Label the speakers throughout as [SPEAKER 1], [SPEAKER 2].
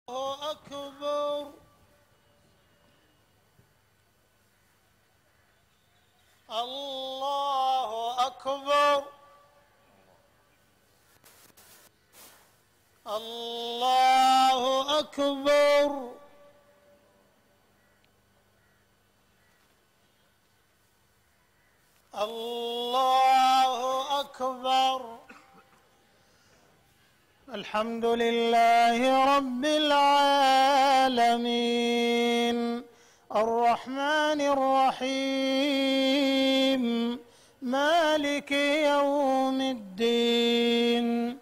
[SPEAKER 1] الله أكبر. الله أكبر. الله أكبر. الله أكبر. الحمد لله رب العالمين الرحمن الرحيم مالك يوم الدين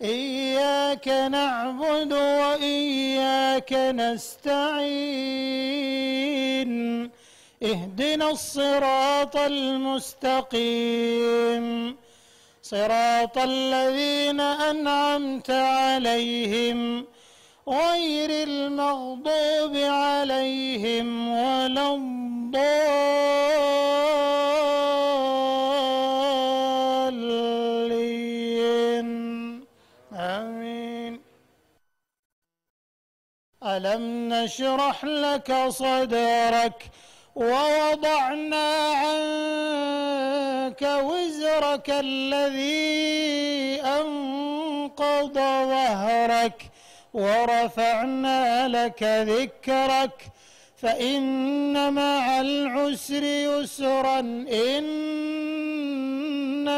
[SPEAKER 1] إياك نعبد وإياك نستعين اهدنا الصراط المستقيم صراط الذين أنعمت عليهم غير المغضوب عليهم ولا الضالين آمين. ألم نشرح لك صدرك ووضعنا عنك وزرك الذي أنقض ظهرك ورفعنا لك ذكرك فإن مع العسر يسرا إن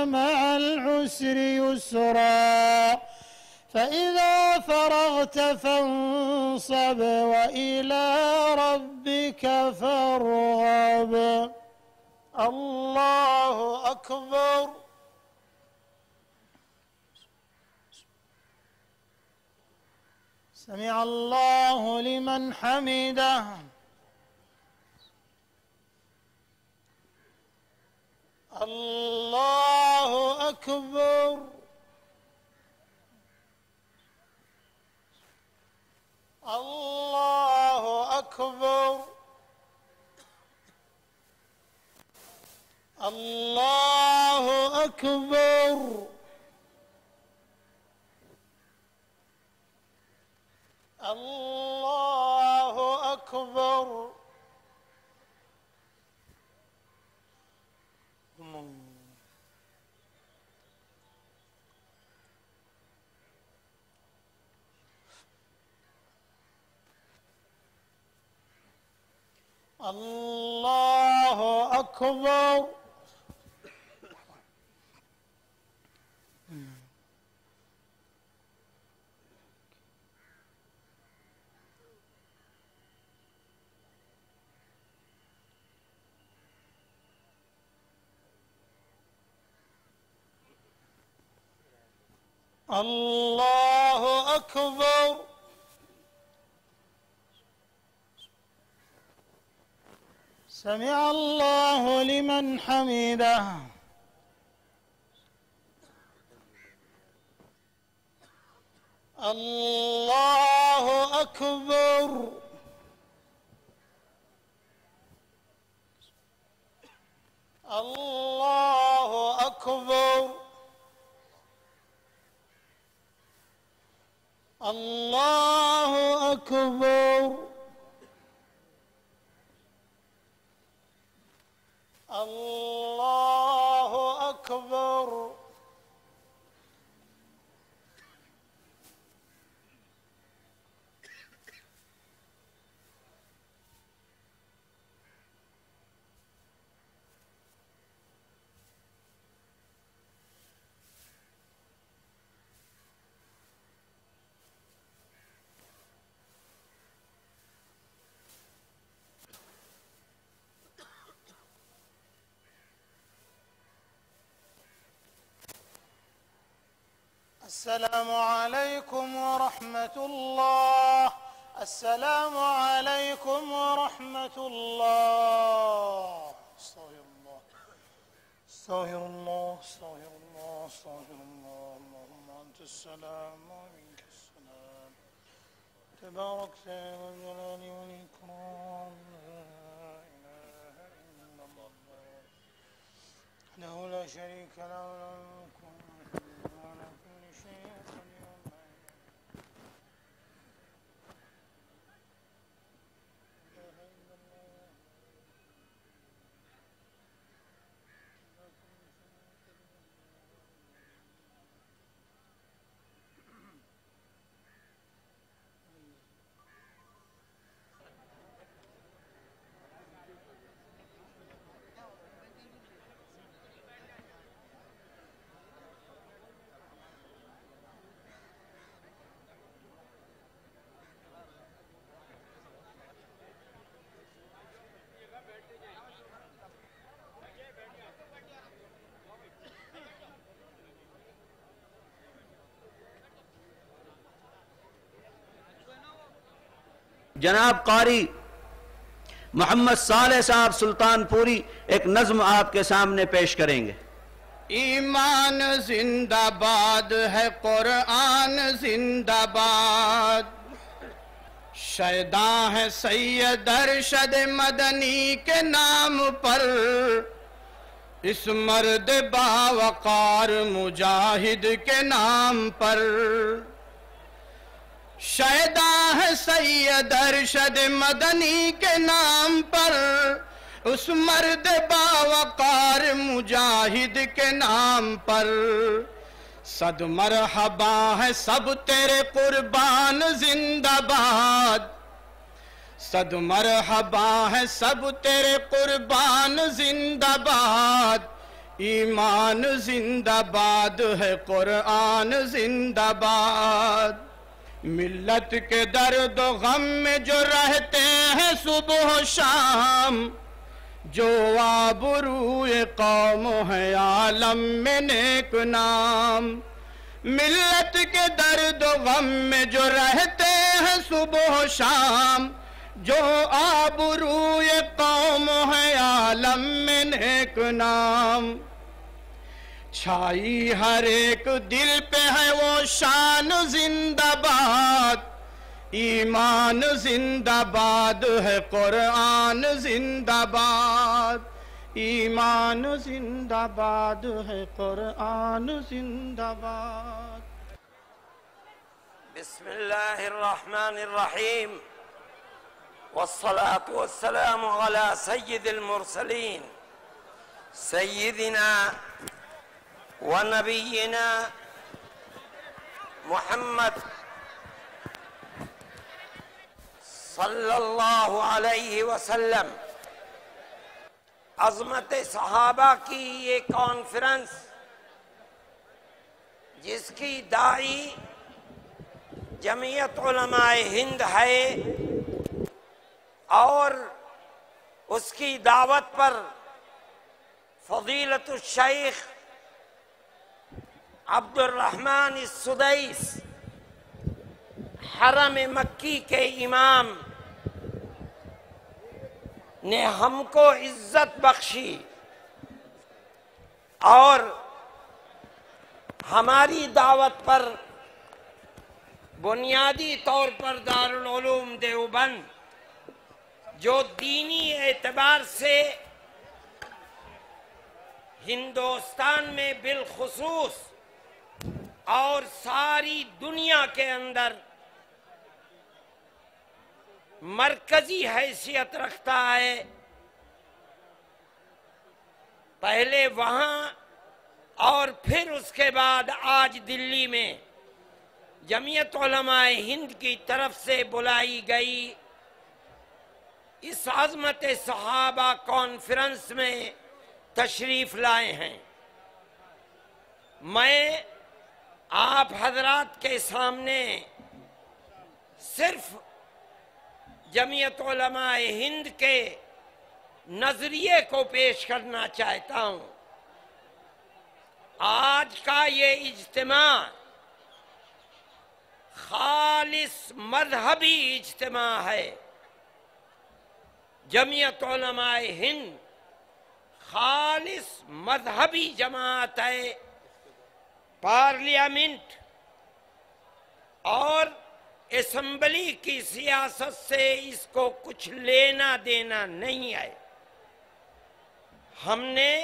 [SPEAKER 1] مع العسر يسرا فإذا فرغت فانصب وإلى ربك فارغب. الله أكبر. سمع الله لمن حمده. الله أكبر. الله أكبر. الله أكبر. الله أكبر. الله أكبر. الله أكبر. سمع الله لمن حمده. الله أكبر. الله أكبر. الله أكبر. الله أكبر. السلام عليكم ورحمة الله. السلام عليكم ورحمة الله. استغفر الله استغفر الله استغفر الله استغفر الله. اللهم أنت السلام ومنك السلام تباركت يا ذا الجلال والإكرام. لا إله إلا الله وحده لا شريك له له الملك وعلى كل شيء قدير.
[SPEAKER 2] جناب قاری محمد صالح صاحب سلطان پوری ایک نظم آپ کے سامنے پیش کریں گے۔
[SPEAKER 3] ایمان زندہ باد ہے، قرآن زندہ باد، شیدا ہے سید ارشد مدنی کے نام پر، اس مرد باوقار مجاہد کے نام پر، شیدا ہے سید ارشد مدنی کے نام پر، اس مرد باوقار مجاہد کے نام پر، صد مرحبا ہے سب تیرے قربان زندہ باد، صد مرحبا ہے سب تیرے قربان زندہ باد، ایمان زندہ باد ہے، قرآن زندہ باد، ملت کے درد و غم میں جو رہتے ہیں صبح و شام، جو آبروئے قوم ہے عالم میں نیک نام، ملت کے درد و غم میں جو رہتے ہیں صبح و شام، جو آبروئے قوم ہے عالم میں نیک نام، چھائی ہر ایک دل پہ ہے وہ شان زندہ باد، ایمان زندہ باد ہے، قرآن زندہ باد، ایمان زندہ باد ہے، قرآن زندہ باد۔
[SPEAKER 4] بسم اللہ الرحمن الرحیم، والصلاة والسلام على سید المرسلین سیدنا ونبینا محمد صلی اللہ علیہ وسلم۔ عظمت صحابہ کی یہ کانفرنس، جس کی داعی جمعیت علماء ہند ہے، اور اس کی دعوت پر فضیلت الشیخ عبد الرحمن السدیس حرم مکی کے امام نے ہم کو عزت بخشی، اور ہماری دعوت پر بنیادی طور پر دارالعلوم دیوبند، جو دینی اعتبار سے ہندوستان میں بالخصوص اور ساری دنیا کے اندر مرکزی حیثیت رکھتا ہے، پہلے وہاں اور پھر اس کے بعد آج دلی میں جمعیت علماء ہند کی طرف سے بلائی گئی اس عظمت صحابہ کانفرنس میں تشریف لائے ہیں۔ میں آپ حضرات کے سامنے صرف جمعیت علماء ہند کے نظریے کو پیش کرنا چاہتا ہوں۔ آج کا یہ اجتماع خالص مذہبی اجتماع ہے۔ جمعیت علماء ہند خالص مذہبی جماعت ہے، پارلیمنٹ اور اسمبلی کی سیاست سے اس کو کچھ لینا دینا نہیں ہے۔ ہم نے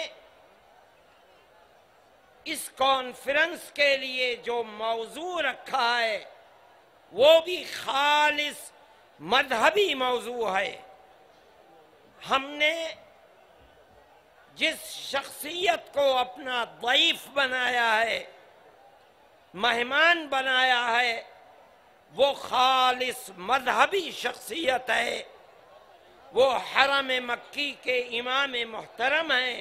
[SPEAKER 4] اس کانفرنس کے لیے جو موضوع رکھا ہے وہ بھی خالص مذہبی موضوع ہے۔ ہم نے جس شخصیت کو اپنا ضیف بنایا ہے، مہمان بنایا ہے، وہ خالص مذہبی شخصیت ہے۔ وہ حرم مکی کے امام محترم ہیں،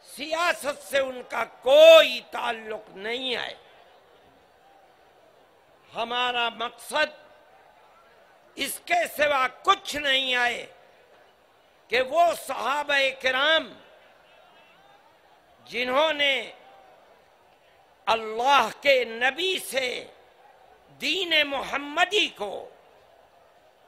[SPEAKER 4] سیاست سے ان کا کوئی تعلق نہیں ہے۔ ہمارا مقصد اس کے سوا کچھ نہیں ہے کہ وہ صحابہ کرام جنہوں نے اللہ کے نبی سے دین محمدی کو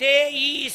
[SPEAKER 4] 23